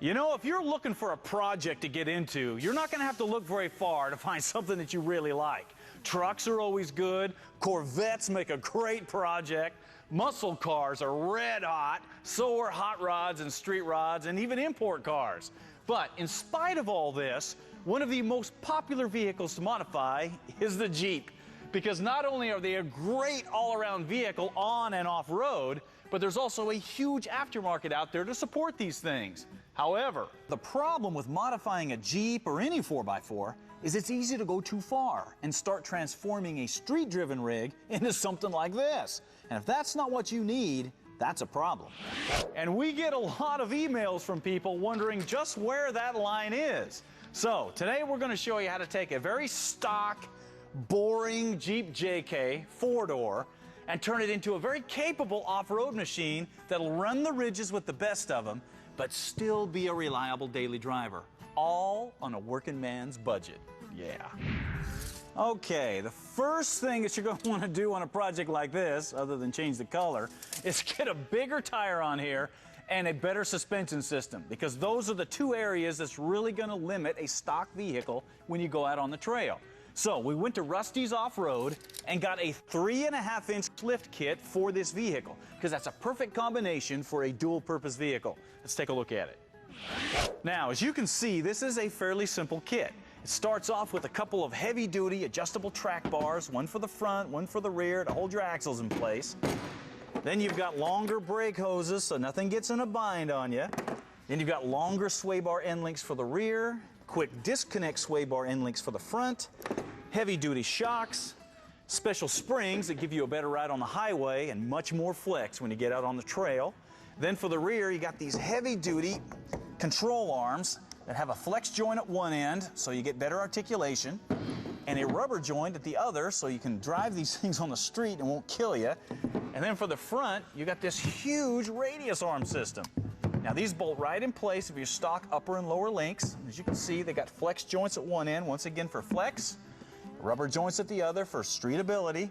You know, if you're looking for a project to get into, you're not going to have to look very far to find something that you really like. Trucks are always good. Corvettes make a great project. Muscle cars are red hot. So are hot rods and street rods and even import cars. But in spite of all this, one of the most popular vehicles to modify is the Jeep. Because not only are they a great all-around vehicle on and off-road, but there's also a huge aftermarket out there to support these things. However, the problem with modifying a Jeep or any 4x4 is it's easy to go too far and start transforming a street-driven rig into something like this. And if that's not what you need, that's a problem. And we get a lot of emails from people wondering just where that line is. So today we're going to show you how to take a very stock, boring Jeep JK 4-door and turn it into a very capable off-road machine that'll run the ridges with the best of them, but still be a reliable daily driver, all on a working man's budget. Yeah. Okay, the first thing that you're going to want to do on a project like this, other than change the color, is get a bigger tire on here and a better suspension system, because those are the two areas that's really going to limit a stock vehicle when you go out on the trail. So we went to Rusty's Off-Road and got a 3.5-inch lift kit for this vehicle, because that's a perfect combination for a dual-purpose vehicle. Let's take a look at it. Now, as you can see, this is a fairly simple kit. It starts off with a couple of heavy-duty adjustable track bars, one for the front, one for the rear, to hold your axles in place. Then you've got longer brake hoses so nothing gets in a bind on you. Then you've got longer sway bar end links for the rear, quick disconnect sway bar end links for the front, heavy-duty shocks, special springs that give you a better ride on the highway and much more flex when you get out on the trail. Then for the rear, you got these heavy-duty control arms that have a flex joint at one end so you get better articulation, and a rubber joint at the other so you can drive these things on the street and won't kill you. And then for the front, you got this huge radius arm system. Now these bolt right in place of your stock upper and lower links. As you can see, they got flex joints at one end, once again for flex, rubber joints at the other for streetability.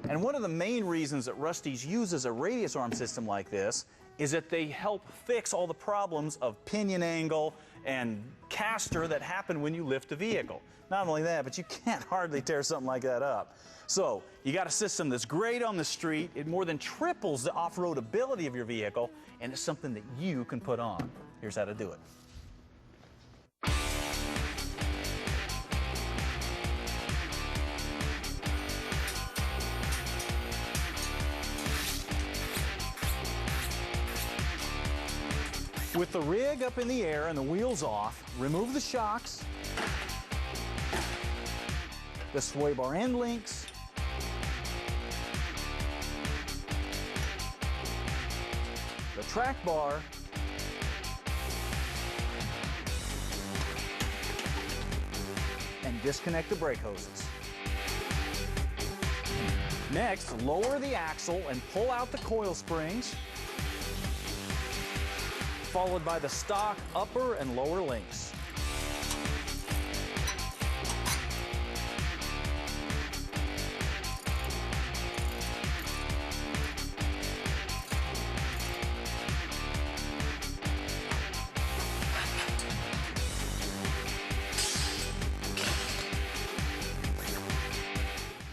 And one of the main reasons that Rusty's uses a radius arm system like this is that they help fix all the problems of pinion angle and caster that happen when you lift a vehicle. Not only that, but you can't hardly tear something like that up. So you got a system that's great on the street. It more than triples the off-road ability of your vehicle, and it's something that you can put on. Here's how to do it. With the rig up in the air and the wheels off, remove the shocks, the sway bar end links, the track bar, and disconnect the brake hoses. Next, lower the axle and pull out the coil springs, followed by the stock upper and lower links.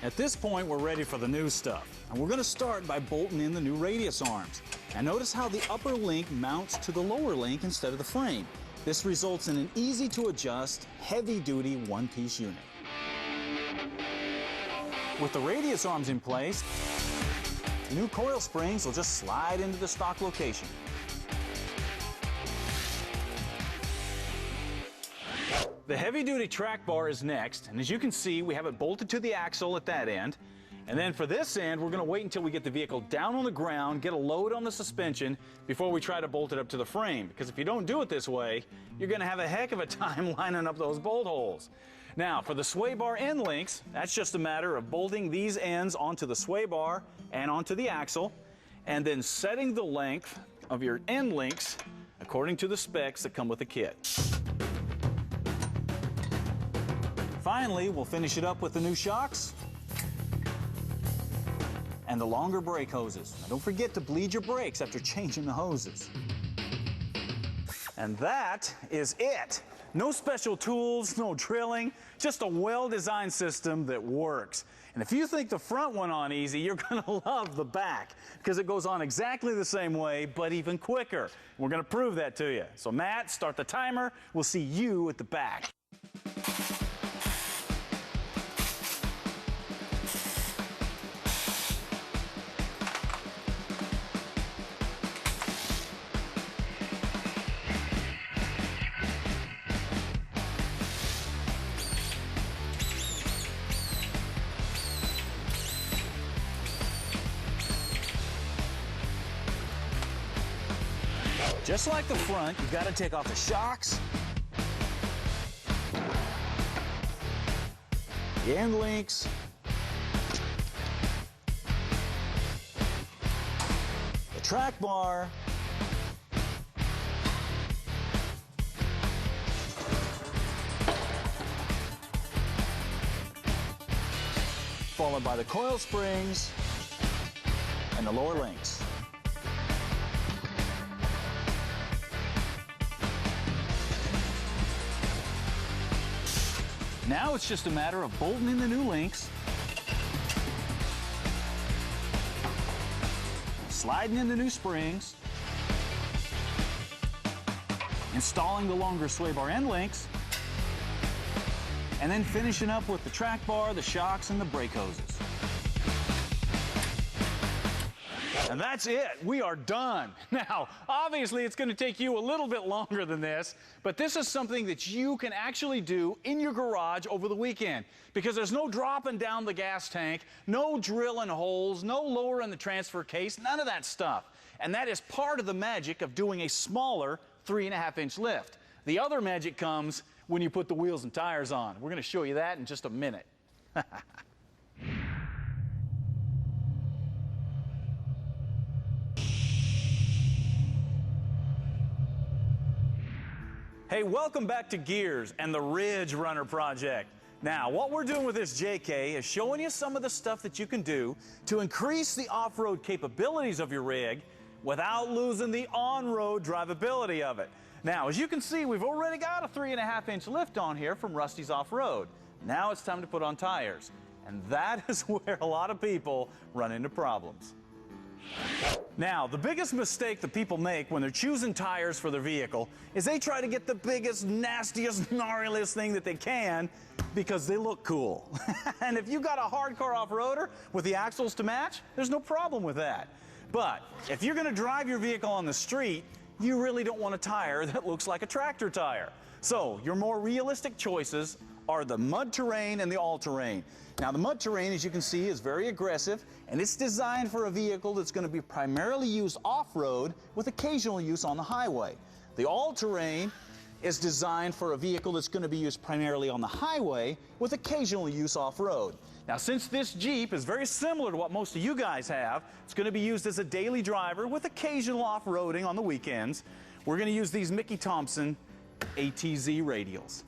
At this point, we're ready for the new stuff. And we're going to start by bolting in the new radius arms. And notice how the upper link mounts to the lower link instead of the frame. This results in an easy-to-adjust, heavy-duty one-piece unit. With the radius arms in place, the new coil springs will just slide into the stock location. The heavy-duty track bar is next, and as you can see, we have it bolted to the axle at that end. And then for this end, we're going to wait until we get the vehicle down on the ground, get a load on the suspension before we try to bolt it up to the frame. Because if you don't do it this way, you're going to have a heck of a time lining up those bolt holes. Now, for the sway bar end links, that's just a matter of bolting these ends onto the sway bar and onto the axle, and then setting the length of your end links according to the specs that come with the kit. Finally, we'll finish it up with the new shocks and the longer brake hoses. Now, don't forget to bleed your brakes after changing the hoses. And that is it. No special tools, no drilling, just a well-designed system that works. And if you think the front went on easy, you're going to love the back because it goes on exactly the same way, but even quicker. We're going to prove that to you. So Matt, start the timer. We'll see you at the back. Just like the front, you've got to take off the shocks, the end links, the track bar, followed by the coil springs and the lower links. Now it's just a matter of bolting in the new links, sliding in the new springs, installing the longer sway bar end links, and then finishing up with the track bar, the shocks, and the brake hoses. And that's it. We are done. Now, obviously, it's going to take you a little bit longer than this, but this is something that you can actually do in your garage over the weekend because there's no dropping down the gas tank, no drilling holes, no lowering the transfer case, none of that stuff. And that is part of the magic of doing a smaller 3.5-inch lift. The other magic comes when you put the wheels and tires on. We're going to show you that in just a minute. Hey, welcome back to Gears and the Ridge Runner Project. Now, what we're doing with this JK is showing you some of the stuff that you can do to increase the off-road capabilities of your rig without losing the on-road drivability of it. Now, as you can see, we've already got a 3.5-inch lift on here from Rusty's Off-Road. Now it's time to put on tires. And that is where a lot of people run into problems. Now, the biggest mistake that people make when they're choosing tires for their vehicle is they try to get the biggest, nastiest, gnarliest thing that they can because they look cool. And if you've got a hardcore off-roader with the axles to match, there's no problem with that. But if you're going to drive your vehicle on the street, you really don't want a tire that looks like a tractor tire. So your more realistic choices are the mud terrain and the all-terrain. Now, the mud terrain, as you can see, is very aggressive, and it's designed for a vehicle that's going to be primarily used off-road with occasional use on the highway. The all-terrain is designed for a vehicle that's going to be used primarily on the highway with occasional use off-road. Now, since this Jeep is very similar to what most of you guys have, it's going to be used as a daily driver with occasional off-roading on the weekends. We're going to use these Mickey Thompson ATZ radials.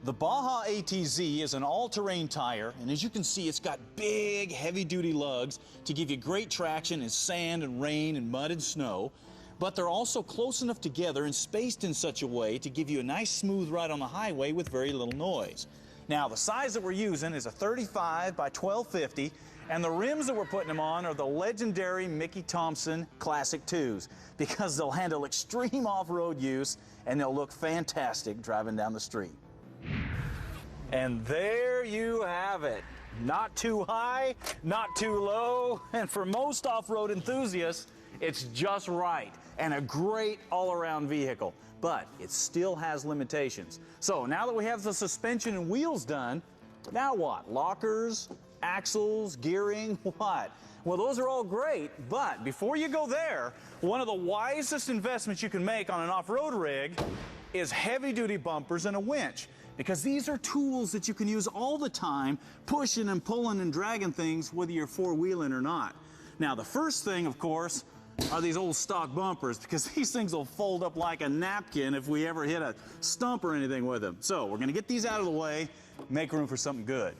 The Baja ATZ is an all-terrain tire, and as you can see, it's got big, heavy-duty lugs to give you great traction in sand and rain and mud and snow, but they're also close enough together and spaced in such a way to give you a nice smooth ride on the highway with very little noise. Now, the size that we're using is a 35 by 1250, and the rims that we're putting them on are the legendary Mickey Thompson Classic 2s because they'll handle extreme off-road use and they'll look fantastic driving down the street. And there you have it. Not too high, not too low, and for most off-road enthusiasts, it's just right and a great all-around vehicle. But it still has limitations. So now that we have the suspension and wheels done, now what? Lockers, axles, gearing, what? Well, those are all great, but before you go there, one of the wisest investments you can make on an off-road rig is heavy-duty bumpers and a winch. Because these are tools that you can use all the time, pushing and pulling and dragging things, whether you're four-wheeling or not. Now, the first thing, of course, are these old stock bumpers, because these things will fold up like a napkin if we ever hit a stump or anything with them. So we're going to get these out of the way, make room for something good.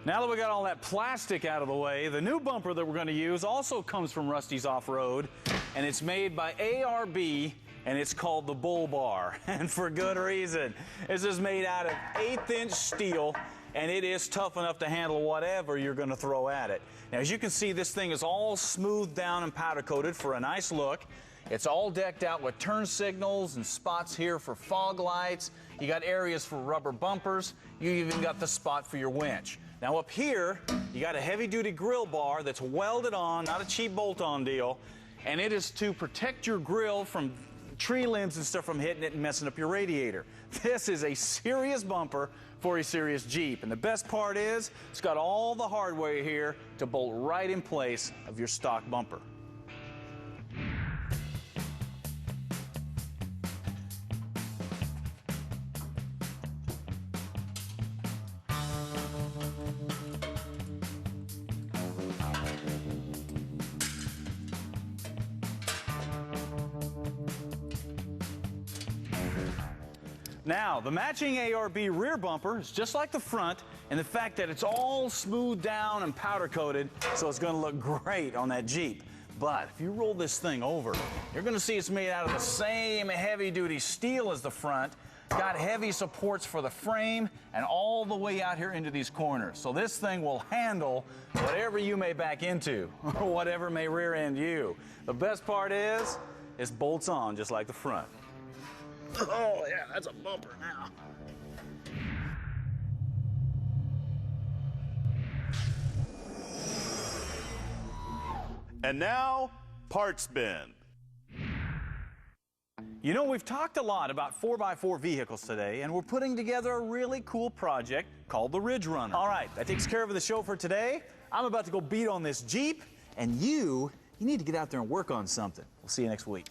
Now that we got all that plastic out of the way, the new bumper that we're going to use also comes from Rusty's Off-Road, and it's made by ARB, and it's called the Bull Bar, and for good reason. This is made out of 1/8" steel, and it is tough enough to handle whatever you're going to throw at it. Now, as you can see, this thing is all smoothed down and powder coated for a nice look. It's all decked out with turn signals and spots here for fog lights. You got areas for rubber bumpers. You even got the spot for your winch. Now up here, you got a heavy-duty grill bar that's welded on, not a cheap bolt-on deal, and it is to protect your grill from tree limbs and stuff from hitting it and messing up your radiator. This is a serious bumper for a serious Jeep, and the best part is it's got all the hardware here to bolt right in place of your stock bumper. Now, the matching ARB rear bumper is just like the front in the fact that it's all smoothed down and powder coated, so it's going to look great on that Jeep. But if you roll this thing over, you're going to see it's made out of the same heavy-duty steel as the front. Got heavy supports for the frame and all the way out here into these corners. So this thing will handle whatever you may back into or whatever may rear end you. The best part is, it bolts on just like the front. Oh, yeah, that's a bumper now. And now, Parts Bin. You know, we've talked a lot about 4x4 vehicles today, and we're putting together a really cool project called the Ridge Runner. All right, that takes care of the show for today. I'm about to go beat on this Jeep, and you need to get out there and work on something. We'll see you next week.